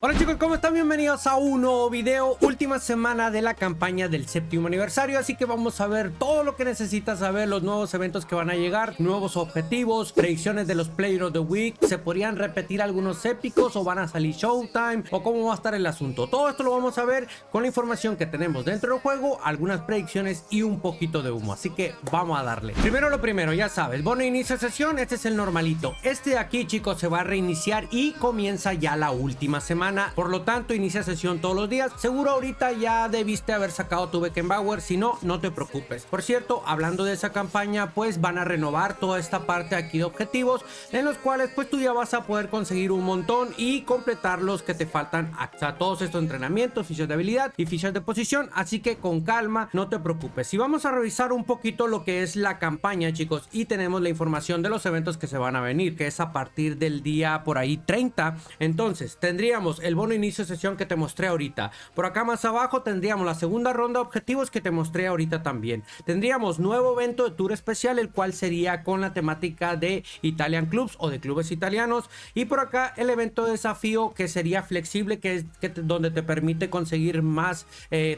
Hola chicos, ¿cómo están? Bienvenidos a un nuevo video, última semana de la campaña del 7º aniversario, así que vamos a ver todo lo que necesitas saber, los nuevos eventos que van a llegar, nuevos objetivos, predicciones de los Player of the Week, se podrían repetir algunos épicos o van a salir Showtime o cómo va a estar el asunto. Todo esto lo vamos a ver con la información que tenemos dentro del juego, algunas predicciones y un poquito de humo, así que vamos a darle. Primero lo primero, ya sabes, bono de inicio de sesión, este es el normalito. Este de aquí, chicos, se va a reiniciar y comienza ya la última semana. Por lo tanto, inicia sesión todos los días. Seguro ahorita ya debiste haber sacado tu Beckenbauer. Si no, no te preocupes. Por cierto, hablando de esa campaña, pues van a renovar toda esta parte aquí de objetivos, en los cuales pues tú ya vas a poder conseguir un montón y completar los que te faltan hasta todos estos entrenamientos, fichas de habilidad y fichas de posición. Así que con calma, no te preocupes. Si vamos a revisar un poquito lo que es la campaña, chicos, y tenemos la información de los eventos que se van a venir, que es a partir del día por ahí 30. Entonces tendríamos el bono inicio de sesión que te mostré ahorita. Por acá más abajo tendríamos la segunda ronda de objetivos que te mostré ahorita también. Tendríamos nuevo evento de tour especial, el cual sería con la temática de Italian Clubs o de clubes italianos. Y por acá el evento de desafío que sería flexible, que es donde te permite conseguir más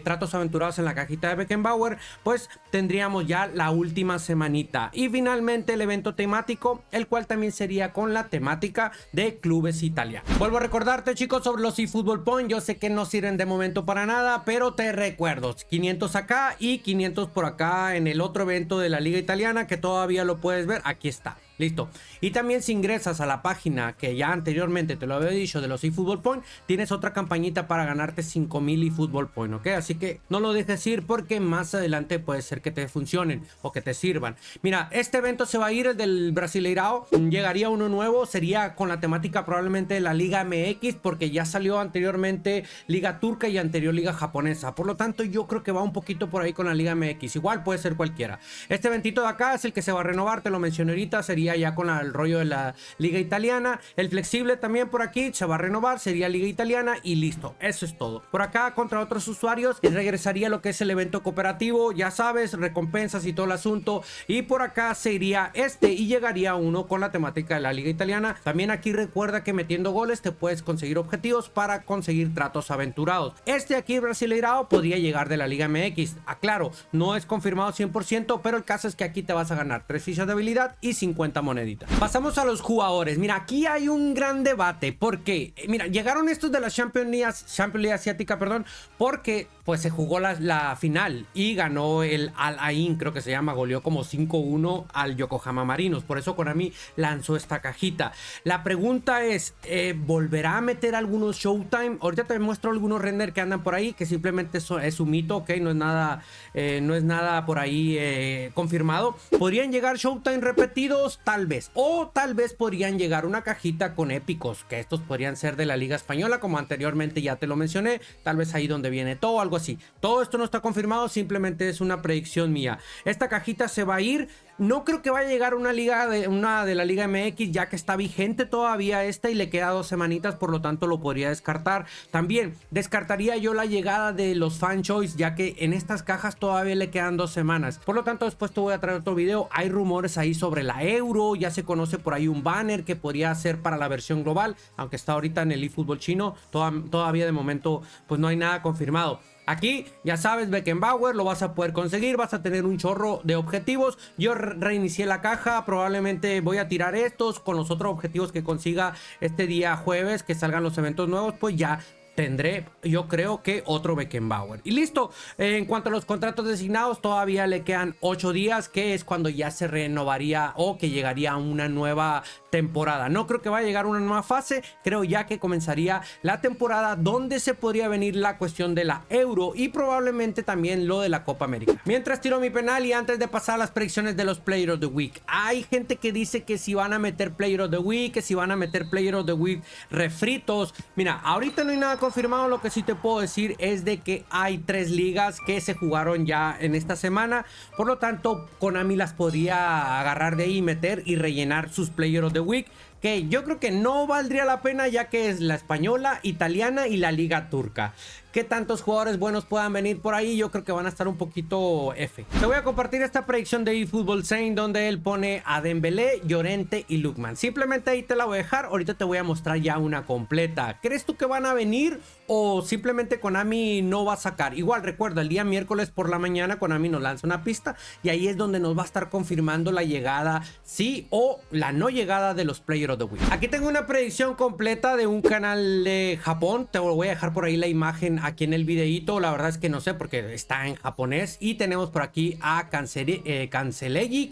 tratos aventurados en la cajita de Beckenbauer. Pues tendríamos ya la última semanita. Y finalmente el evento temático, el cual también sería con la temática de clubes italianos. Vuelvo a recordarte, chicos, sobre los eFootball Points. Yo sé que no sirven de momento para nada, pero te recuerdo, 500 acá y 500 por acá en el otro evento de la liga italiana, que todavía lo puedes ver. Aquí está. Listo. Y también si ingresas a la página que ya anteriormente te lo había dicho de los eFootball Point, tienes otra campañita para ganarte 5000 eFootball Point, ¿ok? Así que no lo dejes ir porque más adelante puede ser que te funcionen o que te sirvan. Mira, este evento se va a ir, el del Brasileirao. Llegaría uno nuevo, sería con la temática probablemente de la Liga MX, porque ya salió anteriormente Liga Turca y anterior Liga Japonesa. Por lo tanto, yo creo que va un poquito por ahí con la Liga MX. Igual puede ser cualquiera. Este eventito de acá es el que se va a renovar, te lo mencioné ahorita, sería ya con el rollo de la liga italiana. El flexible también por aquí se va a renovar, sería liga italiana y listo, eso es todo. Por acá contra otros usuarios regresaría lo que es el evento cooperativo, ya sabes, recompensas y todo el asunto. Y por acá se iría este y llegaría uno con la temática de la liga italiana. También aquí recuerda que metiendo goles te puedes conseguir objetivos para conseguir tratos aventurados. Este aquí Brasileirao podría llegar de la Liga MX. Aclaro, no es confirmado 100%, pero el caso es que aquí te vas a ganar 3 fichas de habilidad y 50 moneditas. Pasamos a los jugadores. Mira, aquí hay un gran debate porque, mira, llegaron estos de la Champions League asiática, perdón, porque pues se jugó la final y ganó el Al Ain, creo que se llama, goleó como 5-1 al Yokohama Marinos. Por eso Konami lanzó esta cajita. La pregunta es, ¿volverá a meter algunos Showtime? Ahorita te muestro algunos render que andan por ahí, que simplemente es un mito, ok, no es nada por ahí confirmado. ¿Podrían llegar Showtime repetidos? Tal vez. O tal vez podrían llegar una cajita con épicos, que estos podrían ser de la Liga Española, como anteriormente ya te lo mencioné. Tal vez ahí donde viene todo, algo así. Todo esto no está confirmado, simplemente es una predicción mía. Esta cajita se va a ir. No creo que vaya a llegar una de la Liga MX, ya que está vigente todavía esta y le queda 2 semanitas, por lo tanto lo podría descartar. También descartaría yo la llegada de los Fan Choice, ya que en estas cajas todavía le quedan 2 semanas. Por lo tanto, después te voy a traer otro video. Hay rumores ahí sobre la Euro, ya se conoce por ahí un banner que podría ser para la versión global, aunque está ahorita en el eFootball chino, todavía de momento pues no hay nada confirmado. Aquí, ya sabes, Beckenbauer lo vas a poder conseguir, vas a tener un chorro de objetivos. Yo reinicié la caja, probablemente voy a tirar estos con los otros objetivos que consiga este día jueves, que salgan los eventos nuevos, pues ya tendré, yo creo que otro Beckenbauer. Y listo. En cuanto a los contratos designados, todavía le quedan 8 días, que es cuando ya se renovaría o que llegaría a una nueva temporada. No creo que vaya a llegar una nueva fase, creo ya que comenzaría la temporada donde se podría venir la cuestión de la Euro y probablemente también lo de la Copa América. Mientras tiro mi penal y antes de pasar a las predicciones de los Player of the Week, hay gente que dice que si van a meter Player of the Week, que si van a meter Player of the Week refritos. Mira, ahorita no hay nada confirmado. Lo que sí te puedo decir es de que hay 3 ligas que se jugaron ya en esta semana, por lo tanto Konami las podría agarrar de ahí, meter y rellenar sus Player of the Week. que yo creo que no valdría la pena, ya que es la española, italiana y la liga turca. ¿Qué tantos jugadores buenos puedan venir por ahí? Yo creo que van a estar un poquito F. Te voy a compartir esta predicción de eFootball Zone, donde él pone a Dembélé, Llorente y Lookman. Simplemente ahí te la voy a dejar. Ahorita te voy a mostrar ya una completa. ¿Crees tú que van a venir o simplemente Konami no va a sacar? Igual recuerda, el día miércoles por la mañana Konami nos lanza una pista y ahí es donde nos va a estar confirmando la llegada, sí o la no llegada de los Player of the Week. Aquí tengo una predicción completa de un canal de Japón. Te voy a dejar por ahí la imagen aquí en el videito. La verdad es que no sé porque está en japonés. Y tenemos por aquí a Cancereggi,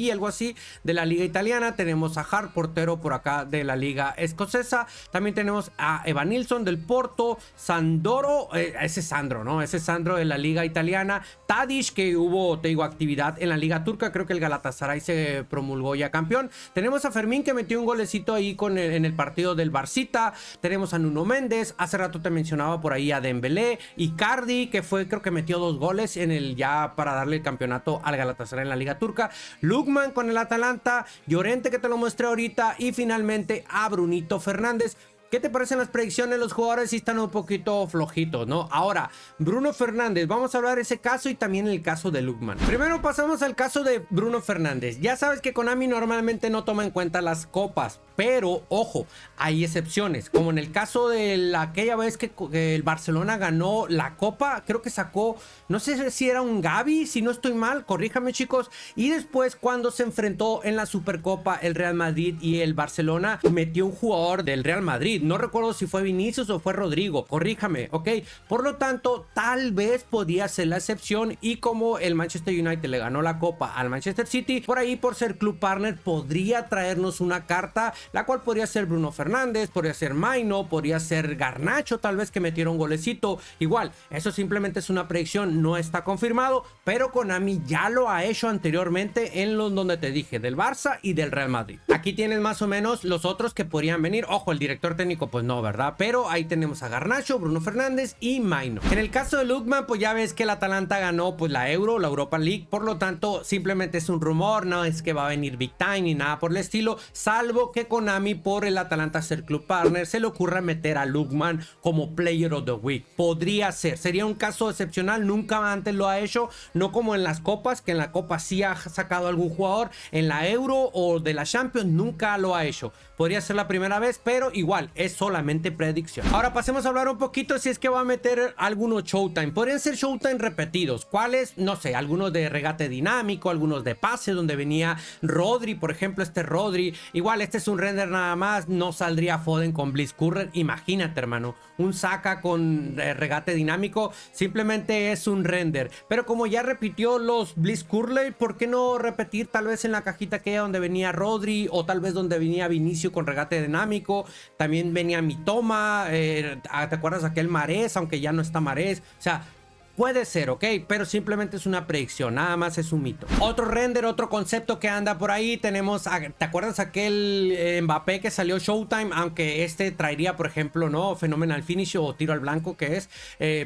algo así, de la liga italiana. Tenemos a Hart, portero por acá de la liga escocesa. También tenemos a Evanilson del Porto, Sandro, ese es Sandro, ¿no? Ese es Sandro de la liga italiana. Tadic, que hubo, te digo, actividad en la liga turca. Creo que el Galatasaray se promulgó ya campeón. Tenemos a Fermín, que metió un golecito ahí en el partido del Barcita. Tenemos a Nuno Méndez. Hace rato te mencionaba por ahí a Dembélé. Icardi, que fue, creo que metió 2 goles en el ya para darle el campeonato al Galatasaray en la liga turca. Lookman con el Atalanta. Llorente, que te lo mostré ahorita. Y finalmente a Brunito Fernández. ¿Qué te parecen las predicciones? Los jugadores sí están un poquito flojitos, ¿no? Ahora, Bruno Fernández, vamos a hablar de ese caso y también el caso de Lookman. Primero pasamos al caso de Bruno Fernández. Ya sabes que Konami normalmente no toma en cuenta las copas, pero ojo, hay excepciones, como en el caso de aquella vez que el Barcelona ganó la copa. Creo que sacó, no sé si era un Gavi, si no estoy mal, corríjame chicos. Y después, cuando se enfrentó en la Supercopa el Real Madrid y el Barcelona, metió un jugador del Real Madrid. No recuerdo si fue Vinicius o fue Rodrigo, corríjame, ok. Por lo tanto, tal vez podía ser la excepción. Y como el Manchester United le ganó la copa al Manchester City, por ahí, por ser club partner, podría traernos una carta, la cual podría ser Bruno Fernández, podría ser Maino, podría ser Garnacho, tal vez, que metiera un golecito. Igual, eso simplemente es una predicción, no está confirmado, pero Konami ya lo ha hecho anteriormente en los donde te dije, del Barça y del Real Madrid. Aquí tienes más o menos los otros que podrían venir. Ojo, el director técnico pues no, ¿verdad? Pero ahí tenemos a Garnacho, Bruno Fernández y Maino. En el caso de Lookman, pues ya ves que el Atalanta ganó pues la Euro, la Europa League. Por lo tanto, simplemente es un rumor, no es que va a venir Big Time ni nada por el estilo, salvo que Konami, por el Atalanta ser club partner, se le ocurra meter a Lookman como Player of the Week. Podría ser, sería un caso excepcional, nunca antes lo ha hecho, no como en las copas, que en la copa sí ha sacado algún jugador, en la Euro o de la Champions nunca lo ha hecho. Podría ser la primera vez, pero igual es solamente predicción. Ahora pasemos a hablar un poquito si es que va a meter algunos Showtime. Podrían ser Showtime repetidos. ¿Cuáles? No sé, algunos de regate dinámico, algunos de pase, donde venía Rodri, por ejemplo, este Rodri. Igual este es un render nada más, no saldría Foden con Blitzcurrer. Imagínate, hermano, un Saka con regate dinámico, simplemente es un render. Pero como ya repitió los Blitzcurrer, ¿por qué no repetir tal vez en la cajita que donde venía Rodri, o tal vez donde venía Vinicius con regate dinámico? También venía Mitoma, ¿te acuerdas aquel Marés? Aunque ya no está Marés, o sea, puede ser, ok, pero simplemente es una predicción, nada más es un mito. Otro render, otro concepto que anda por ahí, tenemos, ¿te acuerdas aquel Mbappé que salió Showtime? Aunque este traería, por ejemplo, ¿no? Phenomenal Finish o tiro al blanco, que es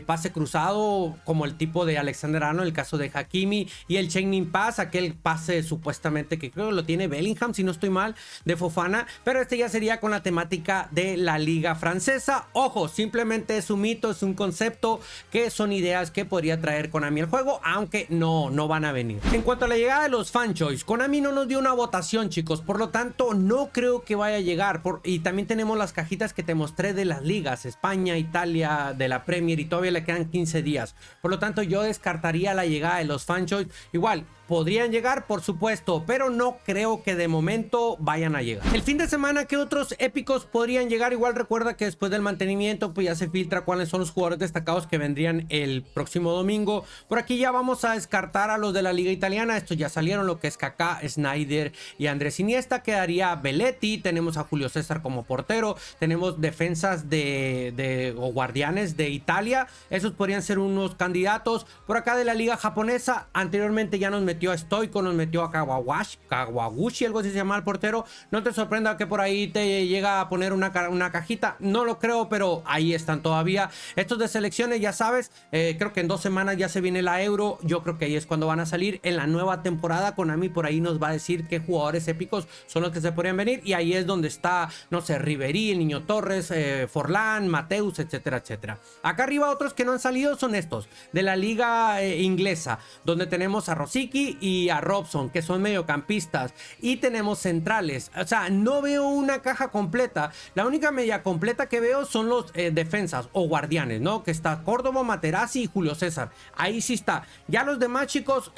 pase cruzado, como el tipo de Alexander Arnold, el caso de Hakimi, y el Chaining Pass, aquel pase supuestamente que creo que lo tiene Bellingham, si no estoy mal, de Fofana, pero este ya sería con la temática de la liga francesa. Ojo, simplemente es un mito, es un concepto, que son ideas que podría traer Konami al juego, aunque no van a venir. En cuanto a la llegada de los fan choice, Konami no nos dio una votación, chicos, por lo tanto no creo que vaya a llegar. Y también tenemos las cajitas que te mostré de las ligas, España, Italia, de la Premier, y todavía le quedan 15 días. Por lo tanto, yo descartaría la llegada de los fan choice. Igual podrían llegar, por supuesto, pero no creo que de momento vayan a llegar. El fin de semana, ¿qué otros épicos podrían llegar? Igual recuerda que después del mantenimiento pues ya se filtra cuáles son los jugadores destacados que vendrían el próximo domingo. Por aquí ya vamos a descartar a los de la liga italiana. Estos ya salieron, lo que es Kaká, Snyder y Andrés Iniesta. Quedaría Belletti, tenemos a Julio César como portero, tenemos defensas o guardianes de Italia, esos podrían ser unos candidatos. Por acá de la liga japonesa, anteriormente ya nos metimos metió a Stoico, nos metió a Kawaguchi, algo así se llama el portero. No te sorprenda que por ahí te llega a poner una cajita, no lo creo, pero ahí están todavía. Estos de selecciones, ya sabes, creo que en 2 semanas ya se viene la Euro. Yo creo que ahí es cuando van a salir en la nueva temporada. Konami por ahí nos va a decir qué jugadores épicos son los que se podrían venir, y ahí es donde está, no sé, Ribery, el Niño Torres, Forlán, Mateus, etcétera, etcétera. Acá arriba otros que no han salido son estos de la liga inglesa, donde tenemos a Rosicky y a Robson, que son mediocampistas, y tenemos centrales. O sea, no veo una caja completa. La única media completa que veo son los defensas o guardianes, ¿no? Que está Córdoba, Materazzi y Julio César. Ahí sí está. Ya los demás, chicos,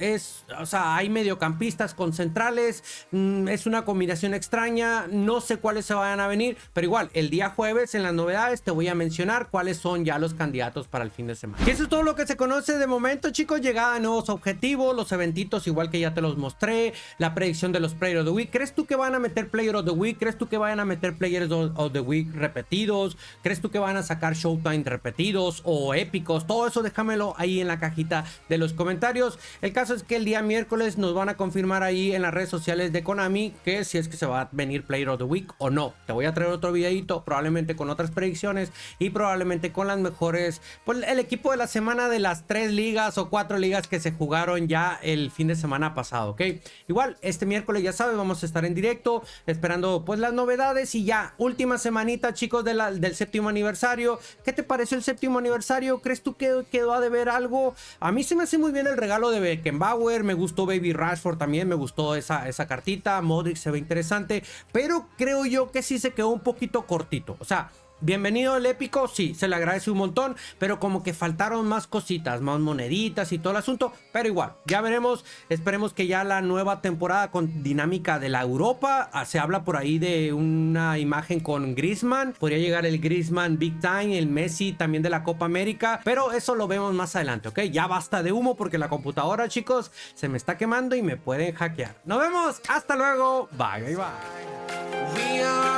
o sea, hay mediocampistas con centrales. Es una combinación extraña. No sé cuáles se vayan a venir, pero igual, el día jueves en las novedades te voy a mencionar cuáles son ya los candidatos para el fin de semana. Y eso es todo lo que se conoce de momento, chicos. Llegada a nuevos objetivos, los eventitos igual que ya te los mostré, la predicción de los Player of the Week. ¿Crees tú que van a meter Player of the Week? ¿Crees tú que vayan a meter Players of the Week repetidos? ¿Crees tú que van a sacar Showtime repetidos o épicos? Todo eso déjamelo ahí en la cajita de los comentarios. El caso es que el día miércoles nos van a confirmar ahí en las redes sociales de Konami que si es que se va a venir Player of the Week o no. Te voy a traer otro videito, probablemente con otras predicciones y probablemente con las mejores, pues el equipo de la semana de las 3 ligas o 4 ligas que se jugaron ya el fin de semana pasado, ¿ok? Igual, este miércoles ya sabes, vamos a estar en directo esperando pues las novedades y ya última semanita, chicos, del séptimo aniversario. ¿Qué te pareció el séptimo aniversario? ¿Crees tú que quedó a deber algo? A mí se me hace muy bien el regalo de Beckenbauer, me gustó Baby Rashford también, me gustó esa cartita, Modric se ve interesante, pero creo yo que sí se quedó un poquito cortito. O sea, bienvenido el épico, sí, se le agradece un montón, pero como que faltaron más cositas, más moneditas y todo el asunto, pero igual, ya veremos, esperemos que ya la nueva temporada con dinámica de la Europa, se habla por ahí de una imagen con Griezmann, podría llegar el Griezmann Big Time, el Messi también de la Copa América, pero eso lo vemos más adelante, ¿ok? Ya basta de humo porque la computadora, chicos, se me está quemando y me pueden hackear. Nos vemos, hasta luego, bye, bye, bye.